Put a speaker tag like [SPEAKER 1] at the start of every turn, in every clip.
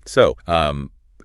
[SPEAKER 1] So,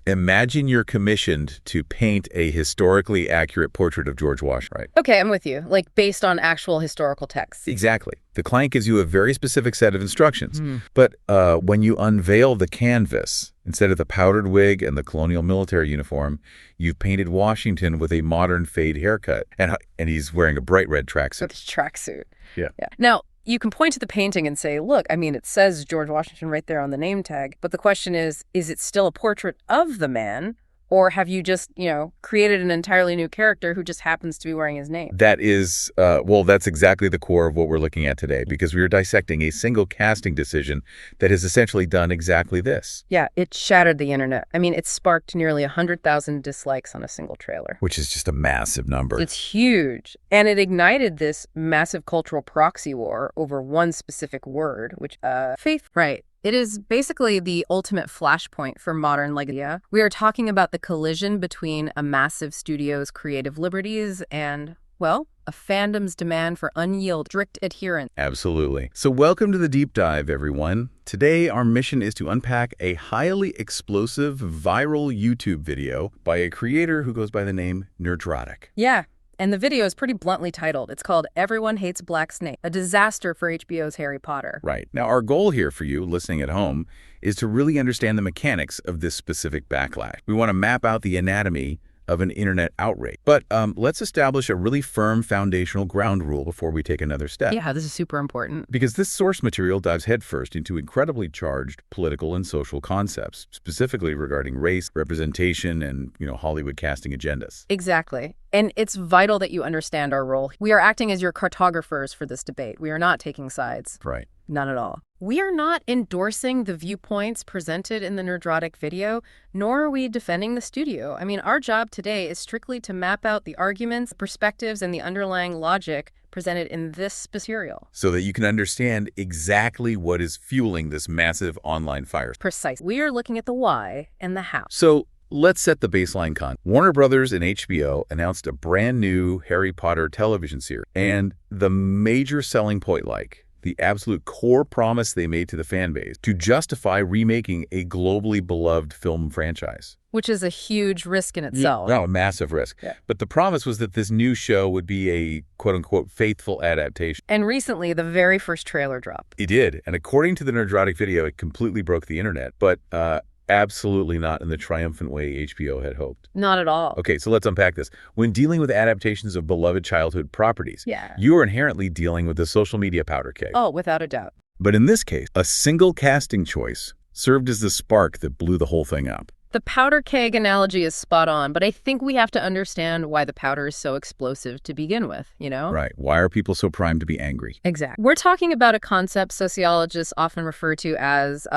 [SPEAKER 1] imagine you're commissioned to paint a historically accurate portrait of George Washington, right?
[SPEAKER 2] Okay, I'm with you. Like based on actual historical texts.
[SPEAKER 1] Exactly. The client gives you a very specific set of instructions. But when you unveil the canvas, instead of the powdered wig and the colonial military uniform, you've painted Washington with a modern fade haircut. And he's wearing a bright red tracksuit.
[SPEAKER 2] With his tracksuit.
[SPEAKER 1] Yeah.
[SPEAKER 2] Now, you can point to the painting and say, look, I mean, it says George Washington right there on the name tag. But the question is it still a portrait of the man? Or have you just, created an entirely new character who just happens to be wearing his name?
[SPEAKER 1] That is, that's exactly the core of what we're looking at today, because we are dissecting a single casting decision that has essentially done exactly this.
[SPEAKER 2] Yeah, it shattered the internet. I mean, it sparked nearly 100,000 dislikes on a single trailer.
[SPEAKER 1] Which is just a massive number.
[SPEAKER 2] It's huge. And it ignited this massive cultural proxy war over one specific word, which, faith. Right. It is basically the ultimate flashpoint for modern legacy. We are talking about the collision between a massive studio's creative liberties and, well, a fandom's demand for unyielding, strict adherence.
[SPEAKER 1] Absolutely. So welcome to the deep dive, everyone. Today, our mission is to unpack a highly explosive viral YouTube video by a creator who goes by the name Nerdrotic.
[SPEAKER 2] Yeah. And the video is pretty bluntly titled. It's called Everyone Hates Black Snape, a disaster for HBO's Harry Potter.
[SPEAKER 1] Right. Now, our goal here for you listening at home is to really understand the mechanics of this specific backlash. We want to map out the anatomy of an internet outrage. But let's establish a really firm foundational ground rule before we take another step.
[SPEAKER 2] Yeah, this is super important.
[SPEAKER 1] Because this source material dives headfirst into incredibly charged political and social concepts, specifically regarding race, representation, and, Hollywood casting agendas.
[SPEAKER 2] Exactly. And it's vital that you understand our role. We are acting as your cartographers for this debate. We are not taking sides.
[SPEAKER 1] Right.
[SPEAKER 2] None at all. We are not endorsing the viewpoints presented in the Nerdrotic video, nor are we defending the studio. I mean, our job today is strictly to map out the arguments, perspectives, and the underlying logic presented in this material.
[SPEAKER 1] So that you can understand exactly what is fueling this massive online fire.
[SPEAKER 2] Precisely. We are looking at the why and the how.
[SPEAKER 1] So let's set the baseline con. Warner Brothers and HBO announced a brand new Harry Potter television series. And the major selling point, the absolute core promise they made to the fan base, to justify remaking a globally beloved film franchise.
[SPEAKER 2] Which is a huge risk in itself.
[SPEAKER 1] No, a massive risk.
[SPEAKER 2] Yeah.
[SPEAKER 1] But the promise was that this new show would be a quote-unquote faithful adaptation.
[SPEAKER 2] And recently, the very first trailer dropped.
[SPEAKER 1] It did. And according to the Nerdrotic video, it completely broke the internet. But absolutely not in the triumphant way HBO had hoped.
[SPEAKER 2] Not at all.
[SPEAKER 1] Okay, so let's unpack this. When dealing with adaptations of beloved childhood properties, you are inherently dealing with the social media powder keg.
[SPEAKER 2] Oh, without a doubt.
[SPEAKER 1] But in this case, a single casting choice served as the spark that blew the whole thing up.
[SPEAKER 2] The powder keg analogy is spot on, but I think we have to understand why the powder is so explosive to begin with,
[SPEAKER 1] Right. Why are people so primed to be angry?
[SPEAKER 2] Exactly. We're talking about a concept sociologists often refer to as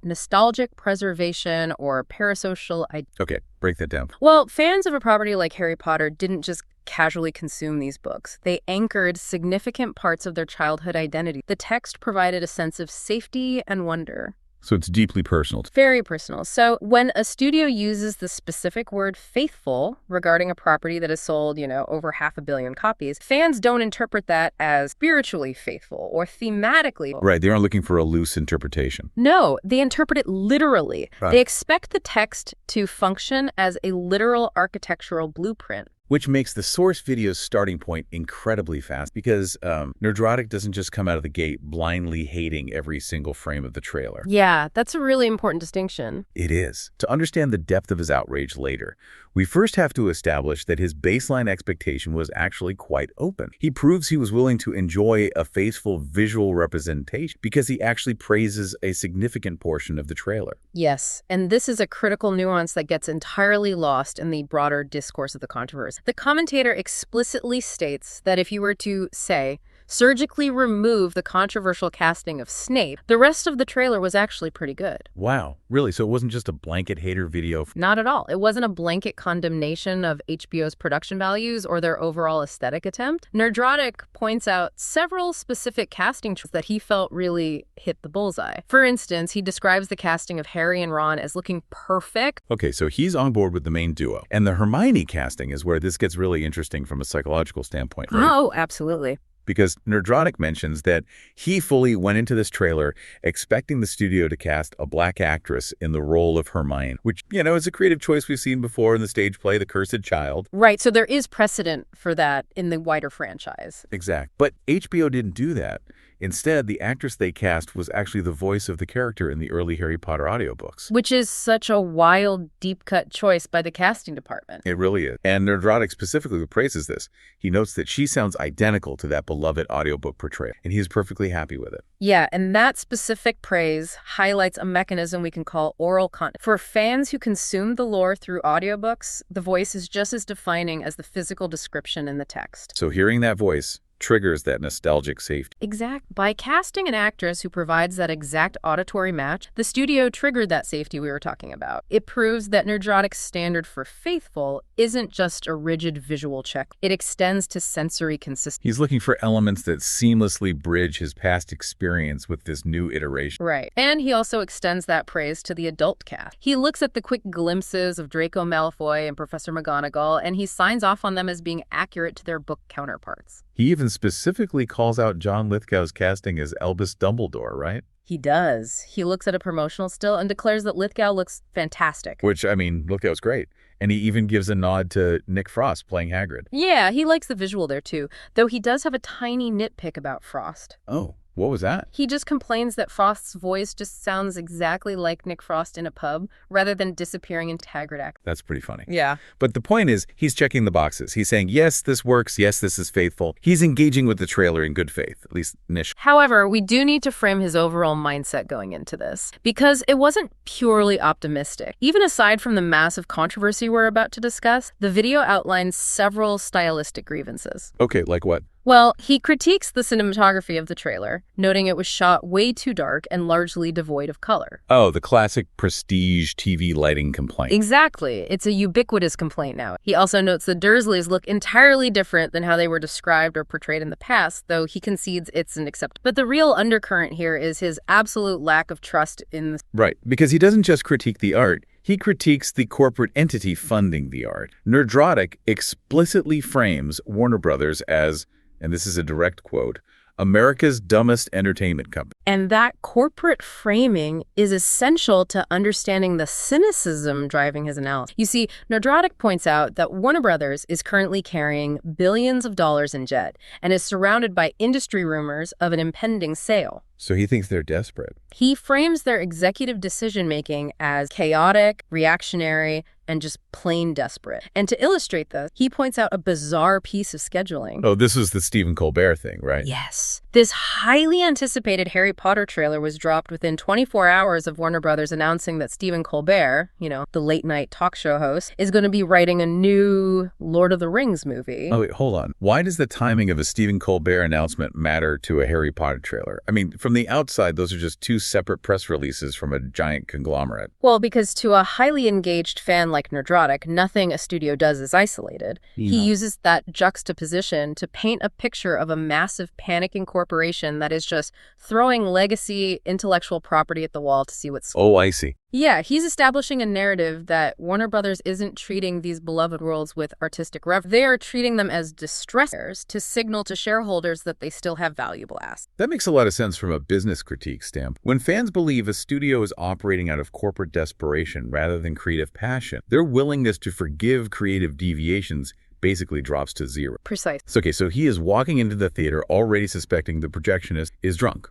[SPEAKER 2] nostalgic preservation or parasocial identity.
[SPEAKER 1] Okay, break that down.
[SPEAKER 2] Well, fans of a property like Harry Potter didn't just casually consume these books. They anchored significant parts of their childhood identity. The text provided a sense of safety and wonder.
[SPEAKER 1] So it's deeply personal.
[SPEAKER 2] Very personal. So when a studio uses the specific word faithful regarding a property that has sold, over 500 million copies, fans don't interpret that as spiritually faithful or thematically.
[SPEAKER 1] Right. They aren't looking for a loose interpretation.
[SPEAKER 2] No, they interpret it literally.
[SPEAKER 1] Right.
[SPEAKER 2] They expect the text to function as a literal architectural blueprint.
[SPEAKER 1] Which makes the source video's starting point incredibly fast because Nerdrotic doesn't just come out of the gate blindly hating every single frame of the trailer.
[SPEAKER 2] Yeah, that's a really important distinction.
[SPEAKER 1] It is. To understand the depth of his outrage later, we first have to establish that his baseline expectation was actually quite open. He proves he was willing to enjoy a faithful visual representation because he actually praises a significant portion of the trailer.
[SPEAKER 2] Yes, and this is a critical nuance that gets entirely lost in the broader discourse of the controversy. The commentator explicitly states that if you were to, say, surgically remove the controversial casting of Snape, the rest of the trailer was actually pretty good.
[SPEAKER 1] Wow, really? So it wasn't just a blanket hater video?
[SPEAKER 2] Not at all. It wasn't a blanket condemnation of HBO's production values or their overall aesthetic attempt. Nerdrotic points out several specific casting choices that he felt really hit the bullseye. For instance, he describes the casting of Harry and Ron as looking perfect.
[SPEAKER 1] Okay, so he's on board with the main duo. And the Hermione casting is where this gets really interesting from a psychological standpoint, right?
[SPEAKER 2] Oh, absolutely.
[SPEAKER 1] because Nerdrotic mentions that he fully went into this trailer expecting the studio to cast a black actress in the role of Hermione, which, is a creative choice we've seen before in the stage play The Cursed Child.
[SPEAKER 2] Right, so there is precedent for that in the wider franchise.
[SPEAKER 1] Exact. But HBO didn't do that. Instead, the actress they cast was actually the voice of the character in the early Harry Potter audiobooks.
[SPEAKER 2] Which is such a wild, deep-cut choice by the casting department.
[SPEAKER 1] It really is. And Nerdrotic specifically praises this. He notes that she sounds identical to that beloved audiobook portrayal, and he's perfectly happy with it.
[SPEAKER 2] Yeah, and that specific praise highlights a mechanism we can call oral content. For fans who consume the lore through audiobooks, the voice is just as defining as the physical description in the text.
[SPEAKER 1] So hearing that voice triggers that nostalgic safety.
[SPEAKER 2] Exact. By casting an actress who provides that exact auditory match, the studio triggered that safety we were talking about. It proves that Nerdrotic's standard for faithful isn't just a rigid visual check. It extends to sensory consistency.
[SPEAKER 1] He's looking for elements that seamlessly bridge his past experience with this new iteration.
[SPEAKER 2] Right. And he also extends that praise to the adult cast. He looks at the quick glimpses of Draco Malfoy and Professor McGonagall, and he signs off on them as being accurate to their book counterparts.
[SPEAKER 1] He even specifically calls out John Lithgow's casting as Albus Dumbledore, right?
[SPEAKER 2] He does. He looks at a promotional still and declares that Lithgow looks fantastic.
[SPEAKER 1] Which, Lithgow's great. And he even gives a nod to Nick Frost playing Hagrid.
[SPEAKER 2] Yeah, he likes the visual there too, though he does have a tiny nitpick about Frost.
[SPEAKER 1] Oh, what was that?
[SPEAKER 2] He just complains that Frost's voice just sounds exactly like Nick Frost in a pub, rather than disappearing into Hagrid act.
[SPEAKER 1] That's pretty funny.
[SPEAKER 2] Yeah.
[SPEAKER 1] But the point is, he's checking the boxes. He's saying, yes, this works. Yes, this is faithful. He's engaging with the trailer in good faith, at least initially.
[SPEAKER 2] However, we do need to frame his overall mindset going into this, because it wasn't purely optimistic. Even aside from the massive controversy we're about to discuss, the video outlines several stylistic grievances.
[SPEAKER 1] Okay, like what?
[SPEAKER 2] Well, he critiques the cinematography of the trailer, noting it was shot way too dark and largely devoid of color.
[SPEAKER 1] Oh, the classic prestige TV lighting complaint.
[SPEAKER 2] Exactly. It's a ubiquitous complaint now. He also notes the Dursleys look entirely different than how they were described or portrayed in the past, though he concedes it's an acceptable. But the real undercurrent here is his absolute lack of trust in the...
[SPEAKER 1] Right, because he doesn't just critique the art. He critiques the corporate entity funding the art. Nerdrotic explicitly frames Warner Brothers as, and this is a direct quote, America's dumbest entertainment company.
[SPEAKER 2] And that corporate framing is essential to understanding the cynicism driving his analysis. You see, Nerdrotic points out that Warner Brothers is currently carrying billions of dollars in debt and is surrounded by industry rumors of an impending sale.
[SPEAKER 1] So he thinks they're desperate.
[SPEAKER 2] He frames their executive decision-making as chaotic, reactionary, and just plain desperate. And to illustrate this, he points out a bizarre piece of scheduling.
[SPEAKER 1] Oh, this was the Stephen Colbert thing, right?
[SPEAKER 2] Yes. This highly anticipated Harry Potter trailer was dropped within 24 hours of Warner Brothers announcing that Stephen Colbert, the late-night talk show host, is going to be writing a new Lord of the Rings movie.
[SPEAKER 1] Oh, wait, hold on. Why does the timing of a Stephen Colbert announcement matter to a Harry Potter trailer? From the outside, those are just two separate press releases from a giant conglomerate.
[SPEAKER 2] Well, because to a highly engaged fan like Nerdrotic, nothing a studio does is isolated. Yeah. He uses that juxtaposition to paint a picture of a massive panicking corporation that is just throwing legacy intellectual property at the wall to see what's...
[SPEAKER 1] Oh, I see.
[SPEAKER 2] Yeah, he's establishing a narrative that Warner Brothers isn't treating these beloved worlds with artistic reverence. They are treating them as distressors to signal to shareholders that they still have valuable assets.
[SPEAKER 1] That makes a lot of sense from a business critique stamp. When fans believe a studio is operating out of corporate desperation rather than creative passion, their willingness to forgive creative deviations basically drops to zero.
[SPEAKER 2] Precise.
[SPEAKER 1] Okay, so he is walking into the theater already suspecting the projectionist is drunk.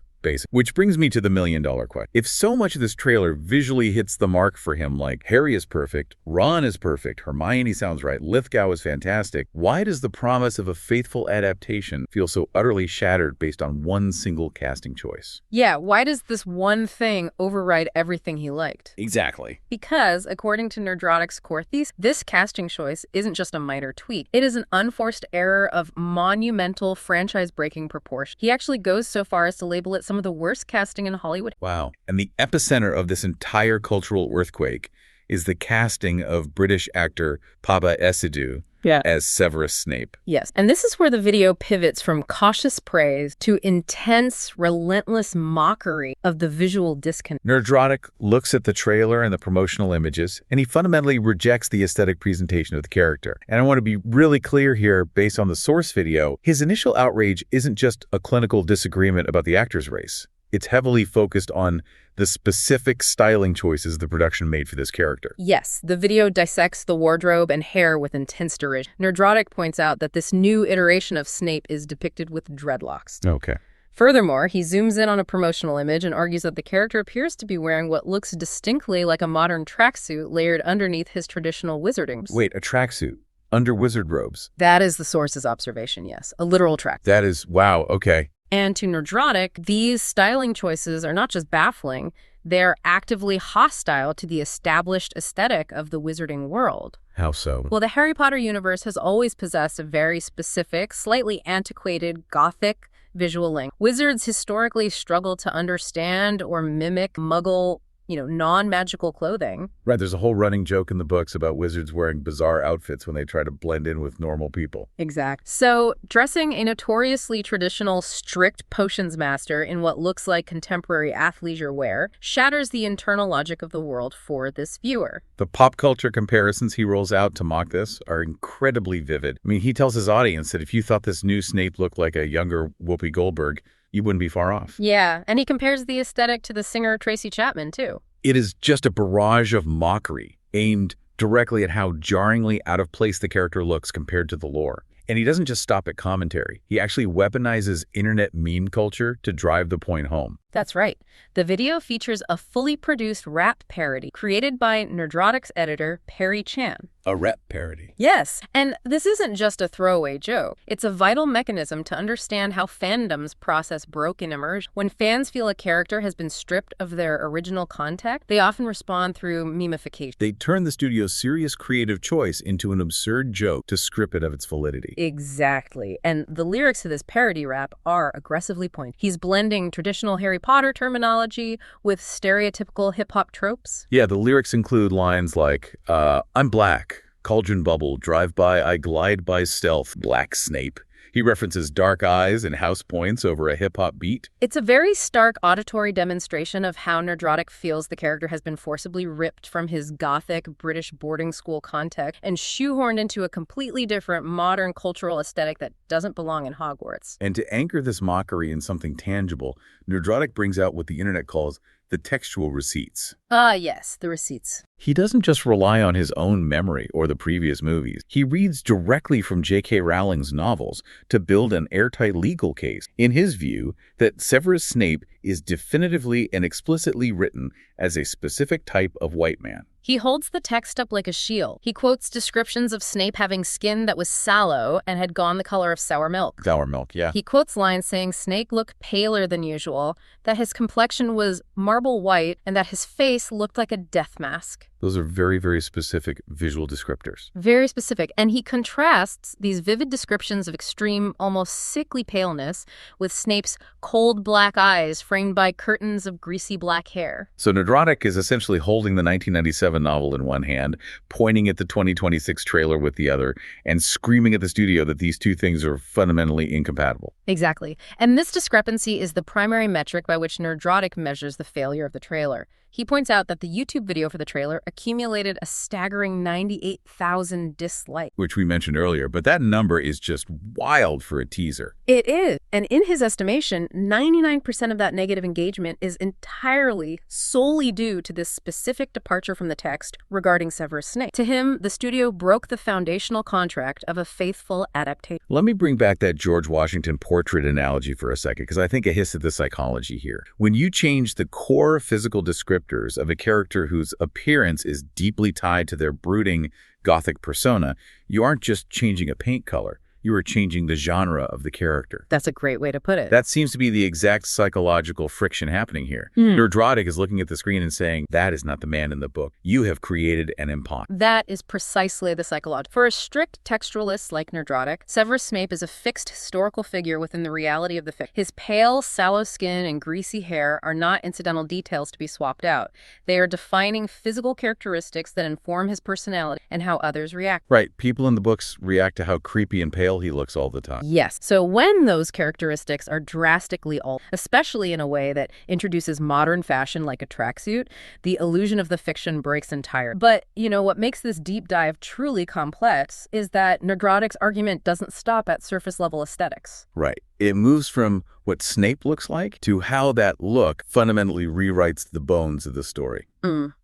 [SPEAKER 1] Which brings me to the million-dollar question. If so much of this trailer visually hits the mark for him, like Harry is perfect, Ron is perfect, Hermione sounds right, Lithgow is fantastic, why does the promise of a faithful adaptation feel so utterly shattered based on one single casting choice?
[SPEAKER 2] Yeah, why does this one thing override everything he liked?
[SPEAKER 1] Exactly.
[SPEAKER 2] Because, according to Nerdrotic's core thesis, this casting choice isn't just a minor tweak. It is an unforced error of monumental franchise-breaking proportion. He actually goes so far as to label it some of the worst casting in Hollywood.
[SPEAKER 1] Wow. And the epicenter of this entire cultural earthquake is the casting of British actor Papa Essiedu as Severus Snape.
[SPEAKER 2] Yes, and this is where the video pivots from cautious praise to intense, relentless mockery of the visual disconnect.
[SPEAKER 1] Nerdrotic looks at the trailer and the promotional images, and he fundamentally rejects the aesthetic presentation of the character. And I want to be really clear here, based on the source video, his initial outrage isn't just a clinical disagreement about the actor's race. It's heavily focused on the specific styling choices the production made for this character.
[SPEAKER 2] Yes, the video dissects the wardrobe and hair with intense derision. Nerdrotic points out that this new iteration of Snape is depicted with dreadlocks.
[SPEAKER 1] Okay.
[SPEAKER 2] Furthermore, he zooms in on a promotional image and argues that the character appears to be wearing what looks distinctly like a modern tracksuit layered underneath his traditional wizarding.
[SPEAKER 1] Wait, a tracksuit? Under wizard robes?
[SPEAKER 2] That is the source's observation, yes. A literal track.
[SPEAKER 1] That is, wow, okay.
[SPEAKER 2] And to Nerdrotic, these styling choices are not just baffling, they're actively hostile to the established aesthetic of the wizarding world.
[SPEAKER 1] How so?
[SPEAKER 2] Well, the Harry Potter universe has always possessed a very specific, slightly antiquated, gothic visual language. Wizards historically struggle to understand or mimic Muggle, non-magical clothing.
[SPEAKER 1] Right, there's a whole running joke in the books about wizards wearing bizarre outfits when they try to blend in with normal people.
[SPEAKER 2] Exact. So, dressing a notoriously traditional, strict potions master in what looks like contemporary athleisure wear shatters the internal logic of the world for this viewer.
[SPEAKER 1] The pop culture comparisons he rolls out to mock this are incredibly vivid. I mean, he tells his audience that if you thought this new Snape looked like a younger Whoopi Goldberg, you wouldn't be far off.
[SPEAKER 2] Yeah, and he compares the aesthetic to the singer Tracy Chapman, too.
[SPEAKER 1] It is just a barrage of mockery aimed directly at how jarringly out of place the character looks compared to the lore. And he doesn't just stop at commentary. He actually weaponizes internet meme culture to drive the point home.
[SPEAKER 2] That's right. The video features a fully produced rap parody created by Nerdrotic's editor, Perry Chan.
[SPEAKER 1] A rap parody.
[SPEAKER 2] Yes, and this isn't just a throwaway joke. It's a vital mechanism to understand how fandoms process broken immersion. When fans feel a character has been stripped of their original context, they often respond through memification.
[SPEAKER 1] They turn the studio's serious creative choice into an absurd joke to strip it of its validity.
[SPEAKER 2] Exactly. And the lyrics to this parody rap are aggressively pointed. He's blending traditional Harry Potter terminology with stereotypical hip-hop tropes.
[SPEAKER 1] Yeah, the lyrics include lines like, I'm black, cauldron bubble, drive by, I glide by stealth, black Snape. He references dark eyes and house points over a hip-hop beat.
[SPEAKER 2] It's a very stark auditory demonstration of how Nerdrotic feels the character has been forcibly ripped from his gothic British boarding school context and shoehorned into a completely different modern cultural aesthetic that doesn't belong in Hogwarts.
[SPEAKER 1] And to anchor this mockery in something tangible, Nerdrotic brings out what the internet calls the textual receipts.
[SPEAKER 2] Yes, the receipts.
[SPEAKER 1] He doesn't just rely on his own memory or the previous movies. He reads directly from J.K. Rowling's novels to build an airtight legal case. In his view, that Severus Snape is definitively and explicitly written as a specific type of white man.
[SPEAKER 2] He holds the text up like a shield. He quotes descriptions of Snape having skin that was sallow and had gone the color of sour milk.
[SPEAKER 1] Sour milk, yeah.
[SPEAKER 2] He quotes lines saying Snape looked paler than usual, that his complexion was marble white, and that his face looked like a death mask.
[SPEAKER 1] Those are very, very specific visual descriptors.
[SPEAKER 2] Very specific. And he contrasts these vivid descriptions of extreme, almost sickly paleness with Snape's cold black eyes framed by curtains of greasy black hair.
[SPEAKER 1] So Nerdrotic is essentially holding the 1997 novel in one hand, pointing at the 2026 trailer with the other, and screaming at the studio that these two things are fundamentally incompatible.
[SPEAKER 2] Exactly. And this discrepancy is the primary metric by which Nerdrotic measures the failure of the trailer. He points out that the YouTube video for the trailer accumulated a staggering 98,000 dislikes.
[SPEAKER 1] Which we mentioned earlier, but that number is just wild for a teaser.
[SPEAKER 2] It is. And in his estimation, 99% of that negative engagement is entirely, solely due to this specific departure from the text regarding Severus Snape. To him, the studio broke the foundational contract of a faithful adaptation.
[SPEAKER 1] Let me bring back that George Washington portrait analogy for a second, because I think it hits at the psychology here. When you change the core physical descriptors of a character whose appearance is deeply tied to their brooding Gothic persona, you aren't just changing a paint color. you are changing the genre of the character.
[SPEAKER 2] That's a great way to put it.
[SPEAKER 1] That seems to be the exact psychological friction happening here. Nerdrotic is looking at the screen and saying, that is not the man in the book. You have created an imposter.
[SPEAKER 2] That is precisely the psychological. For a strict textualist like Nerdrotic, Severus Snape is a fixed historical figure within the reality of the fiction. His pale, sallow skin and greasy hair are not incidental details to be swapped out. They are defining physical characteristics that inform his personality and how others react.
[SPEAKER 1] Right. People in the books react to how creepy and pale he looks all the time.
[SPEAKER 2] Yes. So when those characteristics are drastically altered, especially in a way that introduces modern fashion like a tracksuit, the illusion of the fiction breaks entirely. But, what makes this deep dive truly complex is that Nerdrotic's argument doesn't stop at surface-level aesthetics.
[SPEAKER 1] Right. It moves from what Snape looks like to how that look fundamentally rewrites the bones of the story.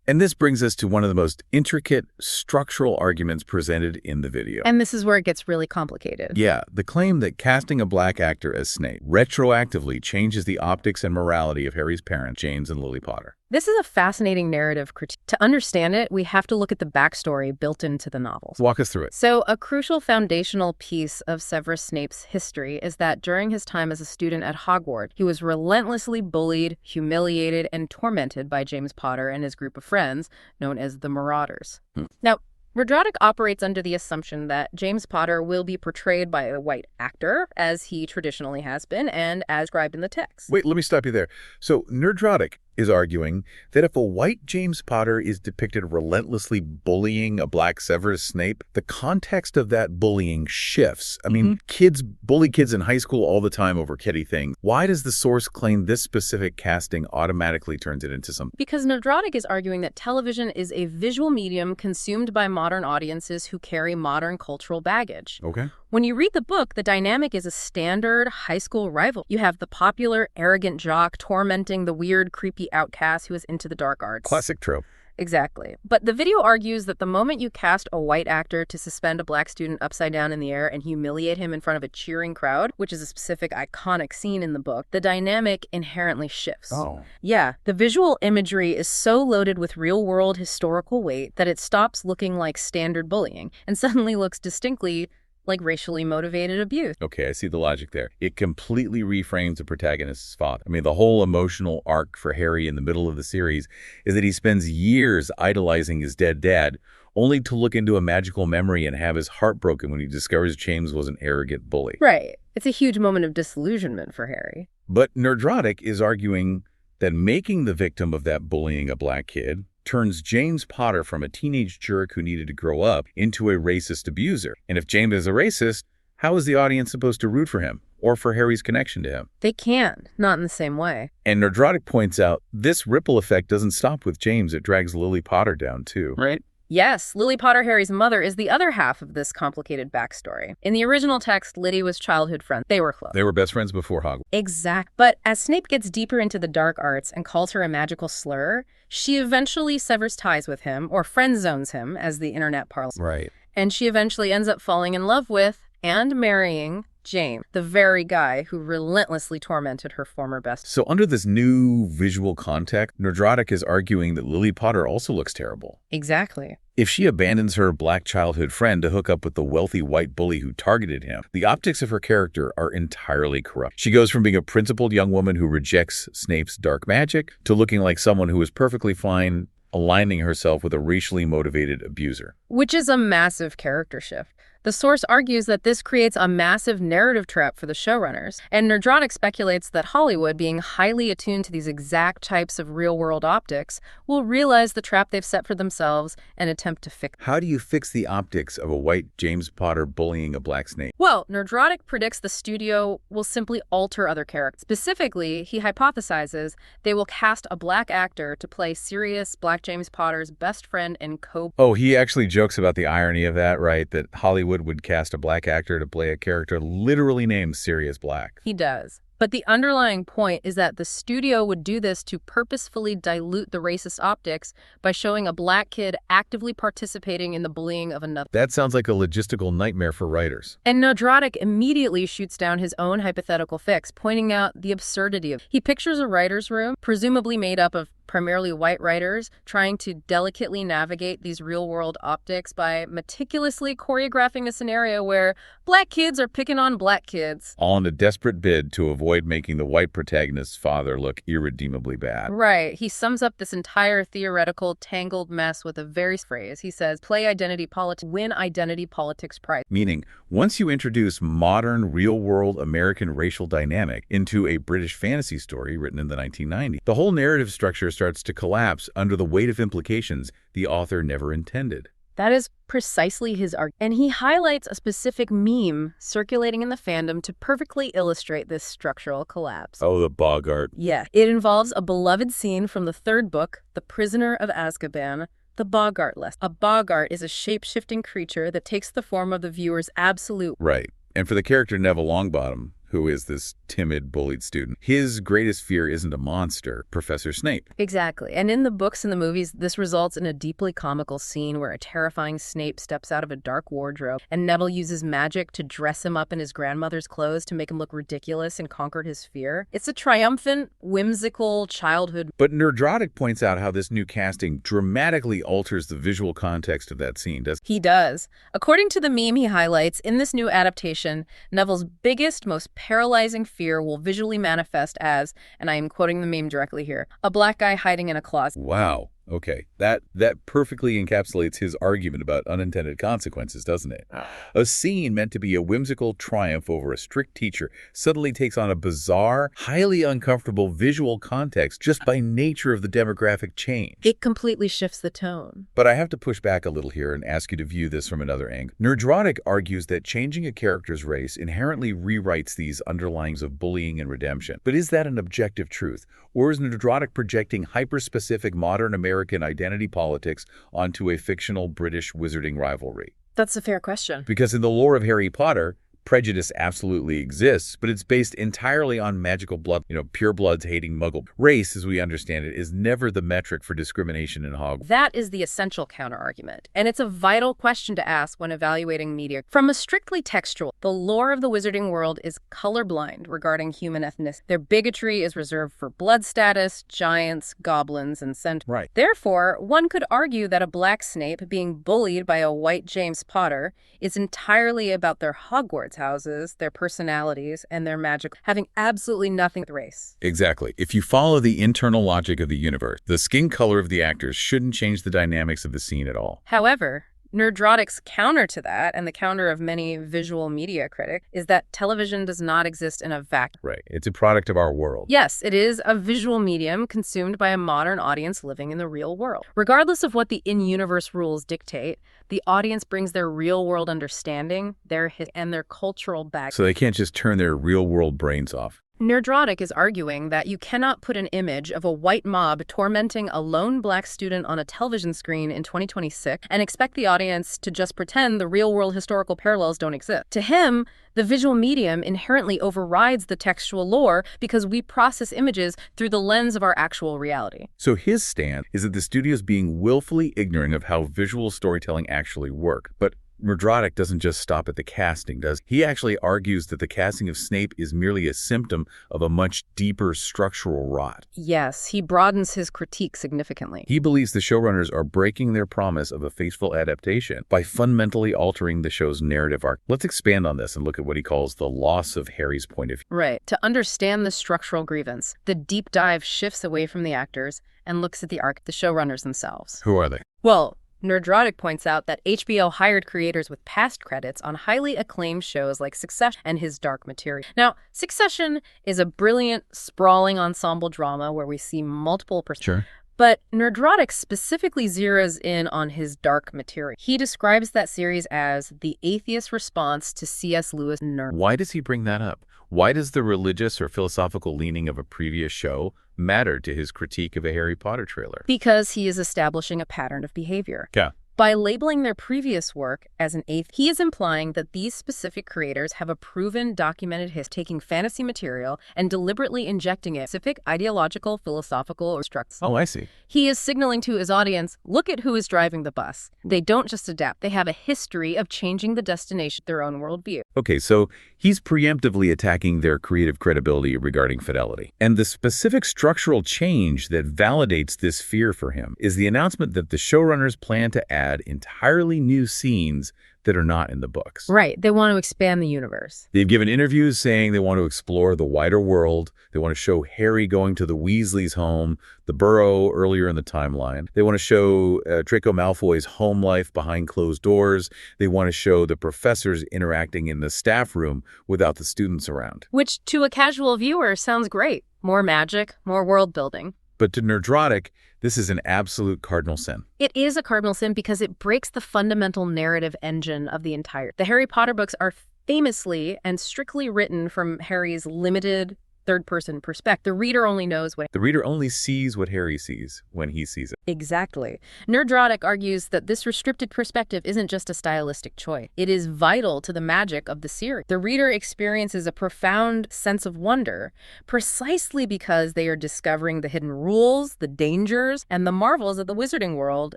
[SPEAKER 1] And this brings us to one of the most intricate structural arguments presented in the video.
[SPEAKER 2] And this is where it gets really complicated.
[SPEAKER 1] Yeah, the claim that casting a black actor as Snape retroactively changes the optics and morality of Harry's parents, James and Lily Potter.
[SPEAKER 2] This is a fascinating narrative critique. To understand it, we have to look at the backstory built into the novels.
[SPEAKER 1] Walk us through it.
[SPEAKER 2] So a crucial foundational piece of Severus Snape's history is that during his time as a student at Hogwarts, he was relentlessly bullied, humiliated, and tormented by James Potter and his group of friends, known as the Marauders. Now, Nerdrotic operates under the assumption that James Potter will be portrayed by a white actor, as he traditionally has been, and as described in the text.
[SPEAKER 1] Wait, let me stop you there. So Nerdrotic is arguing that if a white James Potter is depicted relentlessly bullying a black Severus Snape, the context of that bullying shifts. I mean, kids bully kids in high school all the time over kitty things. Why does the source claim this specific casting automatically turns it into something?
[SPEAKER 2] Because Nerdrotic is arguing that television is a visual medium consumed by modern audiences who carry modern cultural baggage.
[SPEAKER 1] Okay.
[SPEAKER 2] When you read the book, the dynamic is a standard high school rival. You have the popular, arrogant jock tormenting the weird, creepy outcast who is into the dark arts.
[SPEAKER 1] Classic trope.
[SPEAKER 2] Exactly. But the video argues that the moment you cast a white actor to suspend a black student upside down in the air and humiliate him in front of a cheering crowd, which is a specific iconic scene in the book, the dynamic inherently shifts.
[SPEAKER 1] Oh.
[SPEAKER 2] Yeah, the visual imagery is so loaded with real-world historical weight that it stops looking like standard bullying and suddenly looks distinctly like racially motivated abuse.
[SPEAKER 1] Okay, I see the logic there. It completely reframes the protagonist's father. I mean, the whole emotional arc for Harry in the middle of the series is that he spends years idolizing his dead dad, only to look into a magical memory and have his heart broken when he discovers James was an arrogant bully.
[SPEAKER 2] Right. It's a huge moment of disillusionment for Harry.
[SPEAKER 1] But Nerdrotic is arguing that making the victim of that bullying a black kid turns James Potter from a teenage jerk who needed to grow up into a racist abuser. And if James is a racist, how is the audience supposed to root for him or for Harry's connection to him?
[SPEAKER 2] They can't, not in the same way.
[SPEAKER 1] And Nerdrotic points out this ripple effect doesn't stop with James. It drags Lily Potter down too. Right?
[SPEAKER 2] Yes, Lily Potter, Harry's mother, is the other half of this complicated backstory. In the original text, Liddy was childhood friends. They were close.
[SPEAKER 1] They were best friends before Hogwarts.
[SPEAKER 2] Exact. But as Snape gets deeper into the dark arts and calls her a magical slur, she eventually severs ties with him, or friend zones him, as the internet parlance.
[SPEAKER 1] Right.
[SPEAKER 2] And she eventually ends up falling in love with and marrying James, the very guy who relentlessly tormented her former best.
[SPEAKER 1] So under this new visual context, Nerdrotic is arguing that Lily Potter also looks terrible.
[SPEAKER 2] Exactly.
[SPEAKER 1] If she abandons her black childhood friend to hook up with the wealthy white bully who targeted him, the optics of her character are entirely corrupt. She goes from being a principled young woman who rejects Snape's dark magic to looking like someone who is perfectly fine aligning herself with a racially motivated abuser.
[SPEAKER 2] Which is a massive character shift. The source argues that this creates a massive narrative trap for the showrunners, and Nerdrotic speculates that Hollywood, being highly attuned to these exact types of real-world optics, will realize the trap they've set for themselves and attempt to fix it.
[SPEAKER 1] How do you fix the optics of a white James Potter bullying a black Snape?
[SPEAKER 2] Well, Nerdrotic predicts the studio will simply alter other characters. Specifically, he hypothesizes they will cast a black actor to play serious black James Potter's best friend and
[SPEAKER 1] Oh, he actually jokes about the irony of that, right? That Hollywood would cast a black actor to play a character literally named Sirius Black.
[SPEAKER 2] He does. But the underlying point is that the studio would do this to purposefully dilute the racist optics by showing a black kid actively participating in the bullying of another.
[SPEAKER 1] That sounds like a logistical nightmare for writers.
[SPEAKER 2] And Nerdrotic immediately shoots down his own hypothetical fix, pointing out the absurdity of it. He pictures a writer's room, presumably made up of primarily white writers trying to delicately navigate these real-world optics by meticulously choreographing a scenario where black kids are picking on black kids.
[SPEAKER 1] All in a desperate bid to avoid making the white protagonist's father look irredeemably bad.
[SPEAKER 2] Right. He sums up this entire theoretical tangled mess with a very phrase. He says, play identity politics, win identity politics prize.
[SPEAKER 1] Meaning, once you introduce modern, real-world American racial dynamic into a British fantasy story written in the 1990s, the whole narrative structure starts to collapse under the weight of implications the author never intended.
[SPEAKER 2] That is precisely his argument. And he highlights a specific meme circulating in the fandom to perfectly illustrate this structural collapse.
[SPEAKER 1] Oh, the boggart.
[SPEAKER 2] Yeah. It involves a beloved scene from the third book, The Prisoner of Azkaban, the boggart lesson. A boggart is a shape-shifting creature that takes the form of the viewer's absolute.
[SPEAKER 1] Right. And for the character Neville Longbottom, who is this timid, bullied student, his greatest fear isn't a monster, Professor Snape.
[SPEAKER 2] Exactly. And in the books and the movies, this results in a deeply comical scene where a terrifying Snape steps out of a dark wardrobe, and Neville uses magic to dress him up in his grandmother's clothes to make him look ridiculous and conquer his fear. It's a triumphant, whimsical childhood.
[SPEAKER 1] But Nerdrotic points out how this new casting dramatically alters the visual context of that scene, does
[SPEAKER 2] He does. According to the meme he highlights, in this new adaptation, Neville's biggest, most paralyzing fear will visually manifest as, and I am quoting the meme directly here, a black guy hiding in a closet.
[SPEAKER 1] Wow. Okay, that perfectly encapsulates his argument about unintended consequences, doesn't it? A scene meant to be a whimsical triumph over a strict teacher suddenly takes on a bizarre, highly uncomfortable visual context just by nature of the demographic change.
[SPEAKER 2] It completely shifts the tone.
[SPEAKER 1] But I have to push back a little here and ask you to view this from another angle. Nerdrotic argues that changing a character's race inherently rewrites these underlyings of bullying and redemption. But is that an objective truth? Or is Nerdrotic projecting hyper-specific modern American identity politics onto a fictional British wizarding rivalry?
[SPEAKER 2] That's a fair question.
[SPEAKER 1] Because in the lore of Harry Potter, prejudice absolutely exists, but it's based entirely on magical blood, purebloods hating muggle. Race, as we understand it, is never the metric for discrimination in Hogwarts.
[SPEAKER 2] That is the essential counterargument, and it's a vital question to ask when evaluating media. From a strictly textual, the lore of the wizarding world is colorblind regarding human ethnicity. Their bigotry is reserved for blood status, giants, goblins, and centaurs.
[SPEAKER 1] Right.
[SPEAKER 2] Therefore, one could argue that a black Snape being bullied by a white James Potter is entirely about their Hogwarts houses, their personalities, and their magic, having absolutely nothing with race.
[SPEAKER 1] Exactly. If you follow the internal logic of the universe, the skin color of the actors shouldn't change the dynamics of the scene at all.
[SPEAKER 2] However, Nerdrotic's counter to that, and the counter of many visual media critics, is that television does not exist in a vacuum.
[SPEAKER 1] Right. It's a product of our world.
[SPEAKER 2] Yes, it is a visual medium consumed by a modern audience living in the real world. Regardless of what the in-universe rules dictate, the audience brings their real-world understanding, their history, and their cultural background.
[SPEAKER 1] So they can't just turn their real-world brains off.
[SPEAKER 2] Nerdrotic is arguing that you cannot put an image of a white mob tormenting a lone black student on a television screen in 2026 and expect the audience to just pretend the real-world historical parallels don't exist. To him, the visual medium inherently overrides the textual lore because we process images through the lens of our actual reality.
[SPEAKER 1] So his stand is that the studio's being willfully ignorant of how visual storytelling actually works. But Nerdrotic doesn't just stop at the casting, does he? He actually argues that the casting of Snape is merely a symptom of a much deeper structural rot.
[SPEAKER 2] Yes, he broadens his critique significantly.
[SPEAKER 1] He believes the showrunners are breaking their promise of a faithful adaptation by fundamentally altering the show's narrative arc. Let's expand on this and look at what he calls the loss of Harry's point of view.
[SPEAKER 2] Right. To understand the structural grievance, the deep dive shifts away from the actors and looks at the arc, the showrunners themselves.
[SPEAKER 1] Who are they?
[SPEAKER 2] Well, Nerdrotic points out that HBO hired creators with past credits on highly acclaimed shows like Succession and his Dark Material. Now, Succession is a brilliant, sprawling ensemble drama where we see multiple
[SPEAKER 1] Sure.
[SPEAKER 2] But Nerdrotic specifically zeroes in on his Dark Material. He describes that series as the atheist response to C.S. Lewis' Nerd.
[SPEAKER 1] Why does he bring that up? Why does the religious or philosophical leaning of a previous show matter to his critique of a Harry Potter trailer?
[SPEAKER 2] Because he is establishing a pattern of behavior.
[SPEAKER 1] Yeah.
[SPEAKER 2] By labeling their previous work as an atheist, he is implying that these specific creators have a proven, documented history taking fantasy material and deliberately injecting it specific ideological, philosophical, or structures.
[SPEAKER 1] Oh, I see.
[SPEAKER 2] He is signaling to his audience, look at who is driving the bus. They don't just adapt. They have a history of changing the destination of their own worldview.
[SPEAKER 1] Okay, so He's preemptively attacking their creative credibility regarding fidelity. And the specific structural change that validates this fear for him is the announcement that the showrunners plan to add entirely new scenes that are not in the books.
[SPEAKER 2] Right. They want to expand the universe.
[SPEAKER 1] They've given interviews saying they want to explore the wider world. They want to show Harry going to the Weasleys' home, the Burrow earlier in the timeline. They want to show Draco Malfoy's home life behind closed doors. They want to show the professors interacting in the staff room without the students around.
[SPEAKER 2] Which, to a casual viewer, sounds great. More magic, more world building.
[SPEAKER 1] But to Nerdrotic, this is an absolute cardinal sin.
[SPEAKER 2] It is a cardinal sin because it breaks the fundamental narrative engine of the entire. The Harry Potter books are famously and strictly written from Harry's limited third-person perspective. The reader only knows what...
[SPEAKER 1] The reader only sees what Harry sees when he sees it.
[SPEAKER 2] Exactly. Nerdrotic argues that this restricted perspective isn't just a stylistic choice. It is vital to the magic of the series. The reader experiences a profound sense of wonder precisely because they are discovering the hidden rules, the dangers, and the marvels of the wizarding world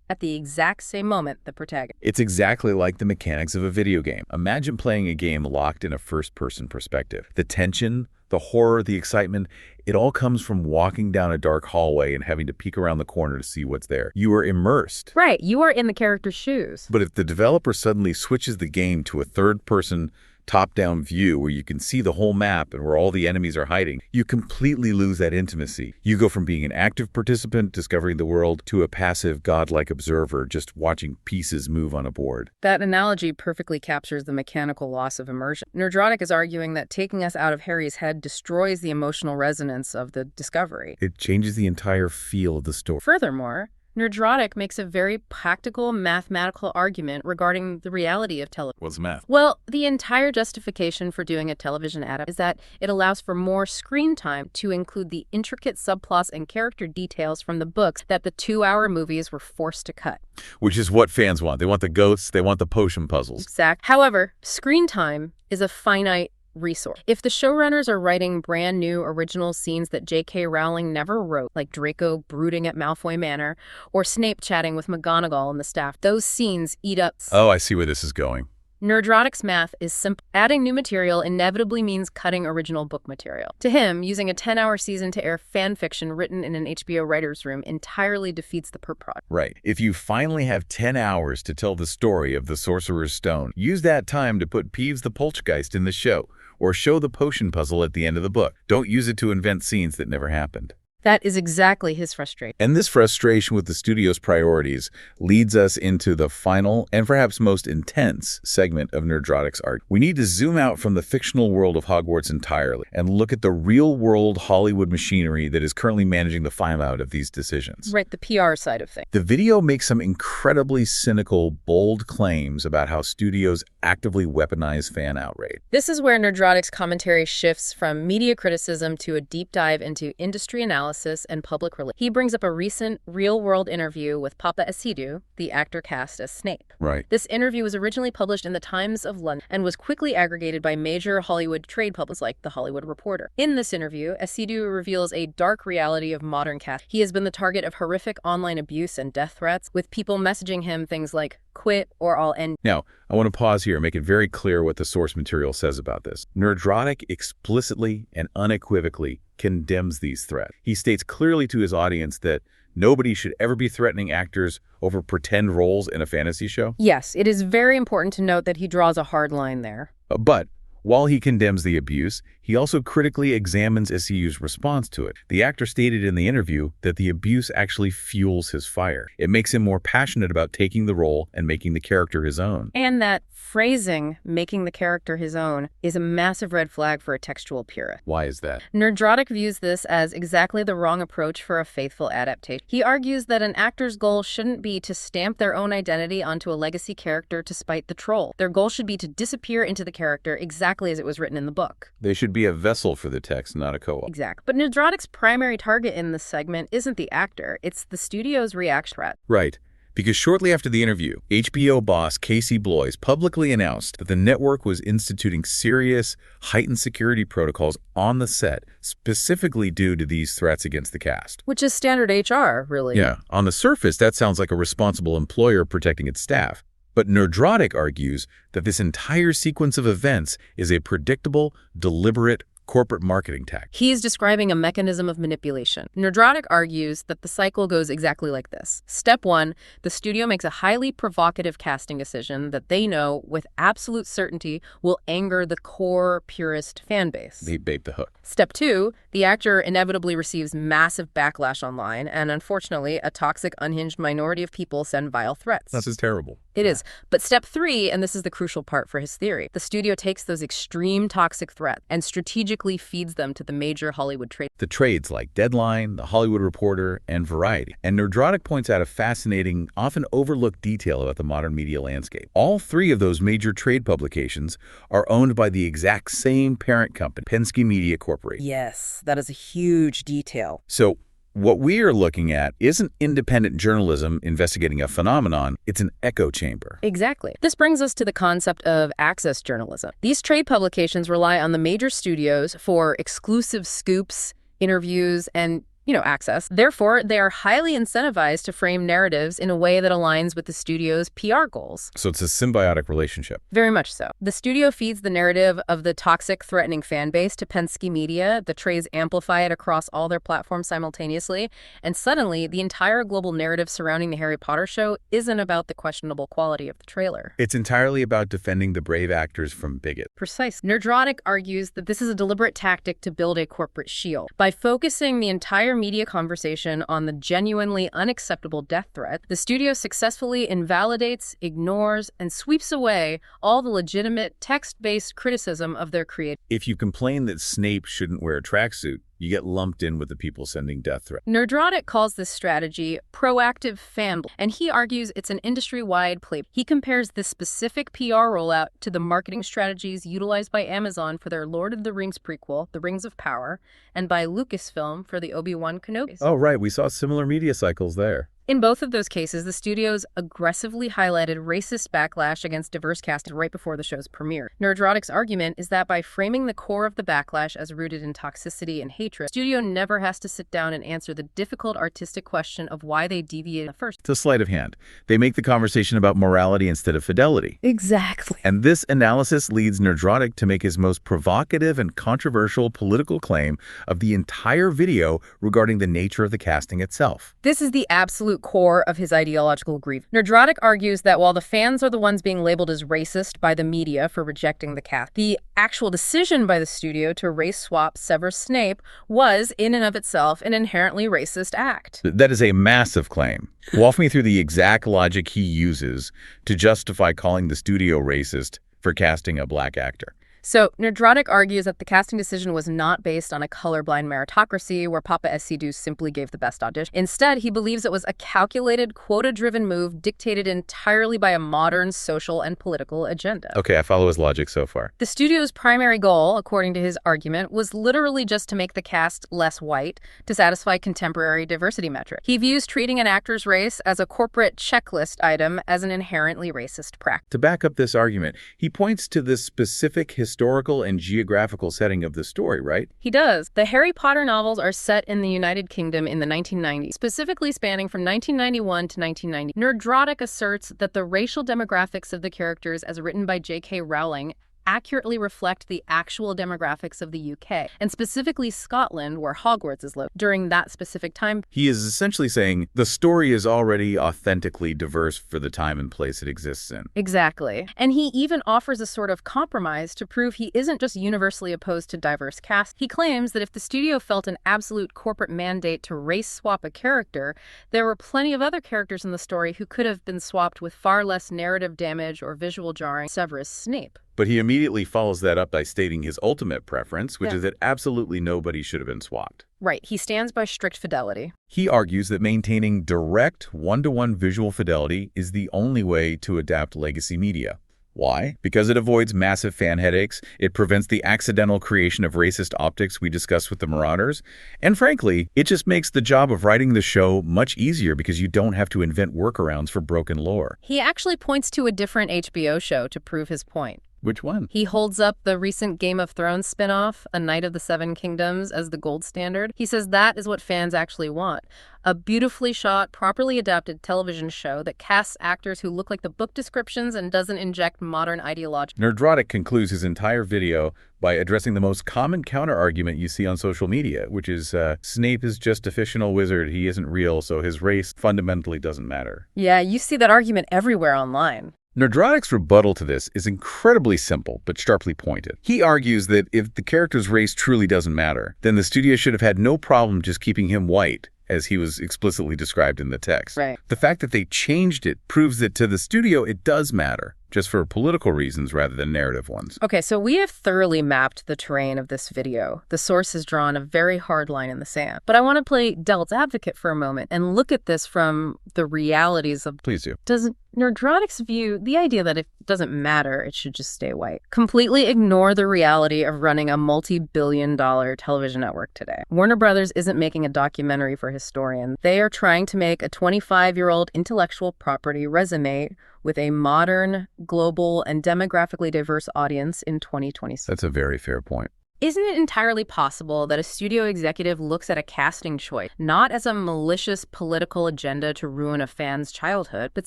[SPEAKER 2] at the exact same moment the protagonist.
[SPEAKER 1] It's exactly like the mechanics of a video game. Imagine playing a game locked in a first-person perspective. The tension, the horror, the excitement, it all comes from walking down a dark hallway and having to peek around the corner to see what's there. You are immersed.
[SPEAKER 2] Right, you are in the character's shoes.
[SPEAKER 1] But if the developer suddenly switches the game to a third-person top-down view where you can see the whole map and where all the enemies are hiding, you completely lose that intimacy. You go from being an active participant discovering the world to a passive, godlike observer just watching pieces move on a board.
[SPEAKER 2] That analogy perfectly captures the mechanical loss of immersion. Nerdrotic is arguing that taking us out of Harry's head destroys the emotional resonance of the discovery.
[SPEAKER 1] It changes the entire feel of the story.
[SPEAKER 2] Furthermore, Nerdrotic makes a very practical mathematical argument regarding the reality of television.
[SPEAKER 1] What's math?
[SPEAKER 2] Well, the entire justification for doing a television adaptation is that it allows for more screen time to include the intricate subplots and character details from the books that the 2-hour movies were forced to cut.
[SPEAKER 1] Which is what fans want. They want the ghosts, they want the potion puzzles.
[SPEAKER 2] Exact. However, screen time is a finite resource. If the showrunners are writing brand new original scenes that J.K. Rowling never wrote, like Draco brooding at Malfoy Manor or Snape chatting with McGonagall and the staff, those scenes eat up.
[SPEAKER 1] Oh, I see where this is going.
[SPEAKER 2] Nerdrotic's math is simple. Adding new material inevitably means cutting original book material. To him, using a 10-hour season to air fan fiction written in an HBO writer's room entirely defeats the product.
[SPEAKER 1] Right. If you finally have 10 hours to tell the story of the Sorcerer's Stone, use that time to put Peeves the Poltergeist in the show, or show the potion puzzle at the end of the book. Don't use it to invent scenes that never happened.
[SPEAKER 2] That is exactly his frustration.
[SPEAKER 1] And this frustration with the studio's priorities leads us into the final and perhaps most intense segment of Nerdrotic's art. We need to zoom out from the fictional world of Hogwarts entirely and look at the real-world Hollywood machinery that is currently managing the fallout of these decisions.
[SPEAKER 2] Right, the PR side of things.
[SPEAKER 1] The video makes some incredibly cynical, bold claims about how studios actively weaponize fan outrage.
[SPEAKER 2] This is where Nerdrotic's commentary shifts from media criticism to a deep dive into industry analysis and public relations. He brings up a recent real-world interview with Papa Asidu, the actor cast as Snape.
[SPEAKER 1] Right.
[SPEAKER 2] This interview was originally published in the Times of London and was quickly aggregated by major Hollywood trade publics like The Hollywood Reporter. In this interview, Asidu reveals a dark reality of modern cast. He has been the target of horrific online abuse and death threats, with people messaging him things like, "Quit or I'll end."
[SPEAKER 1] Now, I want to pause here and make it very clear what the source material says about this. Nerdrotic explicitly and unequivocally condemns these threats. He states clearly to his audience that nobody should ever be threatening actors over pretend roles in a fantasy show.
[SPEAKER 2] Yes, it is very important to note that he draws a hard line there.
[SPEAKER 1] But while he condemns the abuse, he also critically examines SCU's response to it. The actor stated in the interview that the abuse actually fuels his fire. It makes him more passionate about taking the role and making the character his own.
[SPEAKER 2] And that phrasing, making the character his own, is a massive red flag for a textual purist.
[SPEAKER 1] Why is that?
[SPEAKER 2] Nerdrotic views this as exactly the wrong approach for a faithful adaptation. He argues that an actor's goal shouldn't be to stamp their own identity onto a legacy character to spite the troll. Their goal should be to disappear into the character exactly as it was written in the book.
[SPEAKER 1] They should be a vessel for the text, not a co-op.
[SPEAKER 2] Exactly. But Nerdrotic's primary target in this segment isn't the actor, it's the studio's reaction threat.
[SPEAKER 1] Right. Because shortly after the interview, HBO boss Casey Bloys publicly announced that the network was instituting serious, heightened security protocols on the set, specifically due to these threats against the cast.
[SPEAKER 2] Which is standard HR, really.
[SPEAKER 1] Yeah. On the surface, that sounds like a responsible employer protecting its staff. But Nerdrotic argues that this entire sequence of events is a predictable, deliberate, corporate marketing tactic.
[SPEAKER 2] He's describing a mechanism of manipulation. Nerdrotic argues that the cycle goes exactly like this. Step 1, the studio makes a highly provocative casting decision that they know with absolute certainty will anger the core purist fan base.
[SPEAKER 1] They bait the hook.
[SPEAKER 2] Step 2, the actor inevitably receives massive backlash online, and unfortunately, a toxic, unhinged minority of people send vile threats.
[SPEAKER 1] This is terrible.
[SPEAKER 2] It is. But step 3, and this is the crucial part for his theory, the studio takes those extreme toxic threats and strategically feeds them to the major Hollywood trade.
[SPEAKER 1] The trades like Deadline, The Hollywood Reporter, and Variety. And Nerdrotic points out a fascinating, often overlooked detail about the modern media landscape. All 3 of those major trade publications are owned by the exact same parent company, Penske Media Corporation.
[SPEAKER 2] Yes, that is a huge detail.
[SPEAKER 1] So what we are looking at isn't independent journalism investigating a phenomenon, it's an echo chamber.
[SPEAKER 2] Exactly. This brings us to the concept of access journalism. These trade publications rely on the major studios for exclusive scoops, interviews, and access. Therefore, they are highly incentivized to frame narratives in a way that aligns with the studio's PR goals.
[SPEAKER 1] So it's a symbiotic relationship.
[SPEAKER 2] Very much so. The studio feeds the narrative of the toxic, threatening fan base to Penske Media. The trades amplify it across all their platforms simultaneously. And suddenly, the entire global narrative surrounding the Harry Potter show isn't about the questionable quality of the trailer.
[SPEAKER 1] It's entirely about defending the brave actors from bigots.
[SPEAKER 2] Precise. Nerdrotic argues that this is a deliberate tactic to build a corporate shield. By focusing the entire media conversation on the genuinely unacceptable death threat, the studio successfully invalidates, ignores, and sweeps away all the legitimate text-based criticism of their creator.
[SPEAKER 1] If you complain that Snape shouldn't wear a tracksuit, you get lumped in with the people sending death threats.
[SPEAKER 2] Nerdrotic calls this strategy proactive fanbase, and he argues it's an industry-wide play. He compares this specific PR rollout to the marketing strategies utilized by Amazon for their Lord of the Rings prequel, The Rings of Power, and by Lucasfilm for the Obi-Wan Kenobi.
[SPEAKER 1] Oh, right. We saw similar media cycles there.
[SPEAKER 2] In both of those cases, the studios aggressively highlighted racist backlash against diverse casting right before the show's premiere. Nerdrotic's argument is that by framing the core of the backlash as rooted in toxicity and hatred, the studio never has to sit down and answer the difficult artistic question of why they deviated at first.
[SPEAKER 1] It's a sleight of hand. They make the conversation about morality instead of fidelity.
[SPEAKER 2] Exactly.
[SPEAKER 1] And this analysis leads Nerdrotic to make his most provocative and controversial political claim of the entire video regarding the nature of the casting itself.
[SPEAKER 2] This is the absolute core of his ideological grief. Nerdrotic argues that while the fans are the ones being labeled as racist by the media for rejecting the cast, the actual decision by the studio to race swap Severus Snape was, in and of itself, an inherently racist act.
[SPEAKER 1] That is a massive claim. Walk me through the exact logic he uses to justify calling the studio racist for casting a black actor.
[SPEAKER 2] So, Nerdrotic argues that the casting decision was not based on a colorblind meritocracy where Papa Essidou simply gave the best audition. Instead, he believes it was a calculated, quota-driven move dictated entirely by a modern social and political agenda.
[SPEAKER 1] Okay, I follow his logic so far.
[SPEAKER 2] The studio's primary goal, according to his argument, was literally just to make the cast less white to satisfy contemporary diversity metrics. He views treating an actor's race as a corporate checklist item as an inherently racist practice.
[SPEAKER 1] To back up this argument, he points to the specific historical and geographical setting of the story, right?
[SPEAKER 2] He does. The Harry Potter novels are set in the United Kingdom in the 1990s, specifically spanning from 1991 to 1990. Nerdrotic asserts that the racial demographics of the characters as written by J.K. Rowling accurately reflect the actual demographics of the UK, and specifically Scotland, where Hogwarts is located, during that specific time.
[SPEAKER 1] He is essentially saying the story is already authentically diverse for the time and place it exists in.
[SPEAKER 2] Exactly. And he even offers a sort of compromise to prove he isn't just universally opposed to diverse casts. He claims that if the studio felt an absolute corporate mandate to race swap a character, there were plenty of other characters in the story who could have been swapped with far less narrative damage or visual jarring. Severus Snape.
[SPEAKER 1] But he immediately follows that up by stating his ultimate preference, which is that absolutely nobody should have been swapped.
[SPEAKER 2] Right. He stands by strict fidelity.
[SPEAKER 1] He argues that maintaining direct one-to-one visual fidelity is the only way to adapt legacy media. Why? Because it avoids massive fan headaches, it prevents the accidental creation of racist optics we discussed with the Marauders, and frankly, it just makes the job of writing the show much easier because you don't have to invent workarounds for broken lore.
[SPEAKER 2] He actually points to a different HBO show to prove his point.
[SPEAKER 1] Which one?
[SPEAKER 2] He holds up the recent Game of Thrones spin-off, A Knight of the Seven Kingdoms, as the gold standard. He says that is what fans actually want. A beautifully shot, properly adapted television show that casts actors who look like the book descriptions and doesn't inject modern ideology.
[SPEAKER 1] Nerdrotic concludes his entire video by addressing the most common counter-argument you see on social media, which is Snape is just a fictional wizard. He isn't real, so his race fundamentally doesn't matter.
[SPEAKER 2] Yeah, you see that argument everywhere online.
[SPEAKER 1] Nerdrotic's rebuttal to this is incredibly simple, but sharply pointed. He argues that if the character's race truly doesn't matter, then the studio should have had no problem just keeping him white, as he was explicitly described in the text.
[SPEAKER 2] Right.
[SPEAKER 1] The fact that they changed it proves that to the studio it does matter, just for political reasons rather than narrative ones.
[SPEAKER 2] Okay, so we have thoroughly mapped the terrain of this video. The source has drawn a very hard line in the sand. But I want to play devil's advocate for a moment and look at this from the realities of...
[SPEAKER 1] Please do.
[SPEAKER 2] Does Nerdrotic's view the idea that if it doesn't matter, it should just stay white? Completely ignore the reality of running a multi-billion-dollar television network today. Warner Brothers isn't making a documentary for historians. They are trying to make a 25-year-old intellectual property resonate with a modern, global, and demographically diverse audience in 2026.
[SPEAKER 1] That's a very fair point.
[SPEAKER 2] Isn't it entirely possible that a studio executive looks at a casting choice not as a malicious political agenda to ruin a fan's childhood, but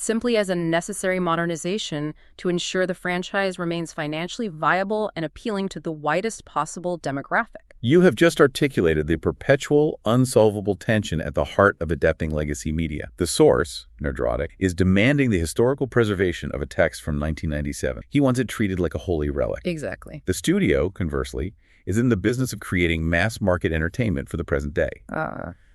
[SPEAKER 2] simply as a necessary modernization to ensure the franchise remains financially viable and appealing to the widest possible demographic?
[SPEAKER 1] You have just articulated the perpetual, unsolvable tension at the heart of adapting legacy media. The source, Nerdrotic, is demanding the historical preservation of a text from 1997. He wants it treated like a holy relic.
[SPEAKER 2] Exactly.
[SPEAKER 1] The studio, conversely, is in the business of creating mass-market entertainment for the present day.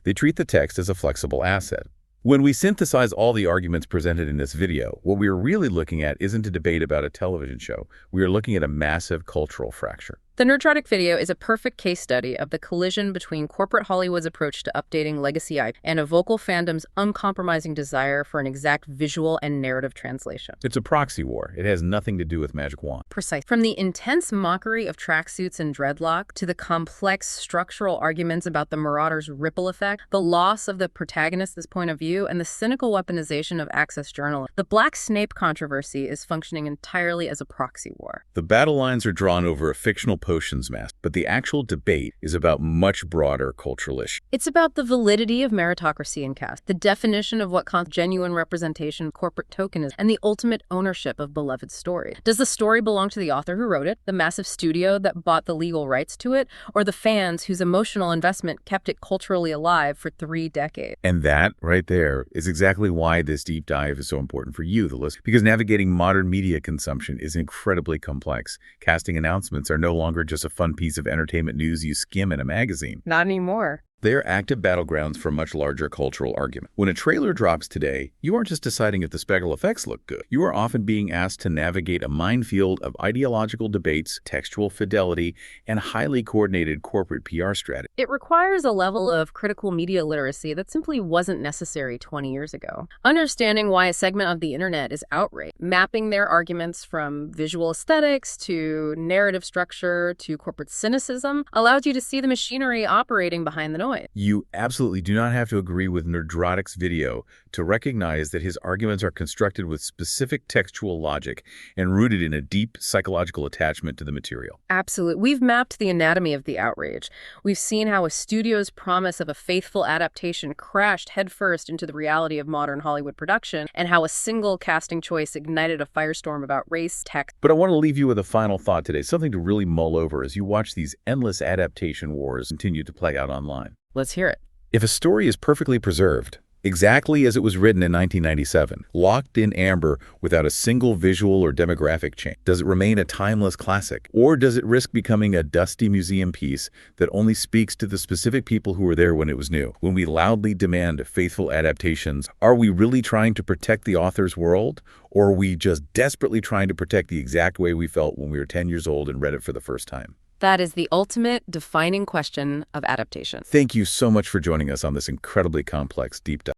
[SPEAKER 1] They treat the text as a flexible asset. When we synthesize all the arguments presented in this video, what we are really looking at isn't a debate about a television show. We are looking at a massive cultural fracture.
[SPEAKER 2] The Nerdrotic video is a perfect case study of the collision between corporate Hollywood's approach to updating legacy IP and a vocal fandom's uncompromising desire for an exact visual and narrative translation.
[SPEAKER 1] It's a proxy war. It has nothing to do with magic wand.
[SPEAKER 2] Precise. From the intense mockery of tracksuits and dreadlock to the complex structural arguments about the Marauder's ripple effect, the loss of the protagonist's point of view, and the cynical weaponization of access journalism, the Black Snape controversy is functioning entirely as a proxy war.
[SPEAKER 1] The battle lines are drawn over a fictional potions mask, but the actual debate is about much broader cultural issues.
[SPEAKER 2] It's about the validity of meritocracy in cast, the definition of what genuine representation of corporate token is, and the ultimate ownership of beloved stories. Does the story belong to the author who wrote it, the massive studio that bought the legal rights to it, or the fans whose emotional investment kept it culturally alive for 3 decades?
[SPEAKER 1] And that, right there, is exactly why this deep dive is so important for you, the listener, because navigating modern media consumption is incredibly complex. Casting announcements are no longer just a fun piece of entertainment news you skim in a magazine.
[SPEAKER 2] Not anymore.
[SPEAKER 1] They are active battlegrounds for a much larger cultural argument. When a trailer drops today, you aren't just deciding if the special effects look good. You are often being asked to navigate a minefield of ideological debates, textual fidelity, and highly coordinated corporate PR strategy.
[SPEAKER 2] It requires a level of critical media literacy that simply wasn't necessary 20 years ago. Understanding why a segment of the internet is outraged, mapping their arguments from visual aesthetics to narrative structure to corporate cynicism allows you to see the machinery operating behind the noise.
[SPEAKER 1] You absolutely do not have to agree with Nerdrotic's video to recognize that his arguments are constructed with specific textual logic and rooted in a deep psychological attachment to the material.
[SPEAKER 2] Absolutely. We've mapped the anatomy of the outrage. We've seen how a studio's promise of a faithful adaptation crashed headfirst into the reality of modern Hollywood production, and how a single casting choice ignited a firestorm about race, tech.
[SPEAKER 1] But I want to leave you with a final thought today, something to really mull over as you watch these endless adaptation wars continue to play out online.
[SPEAKER 2] Let's hear it.
[SPEAKER 1] If a story is perfectly preserved, exactly as it was written in 1997, locked in amber without a single visual or demographic change, does it remain a timeless classic? Or does it risk becoming a dusty museum piece that only speaks to the specific people who were there when it was new? When we loudly demand faithful adaptations, are we really trying to protect the author's world? Or are we just desperately trying to protect the exact way we felt when we were 10 years old and read it for the first time?
[SPEAKER 2] That is the ultimate defining question of adaptation.
[SPEAKER 1] Thank you so much for joining us on this incredibly complex deep dive.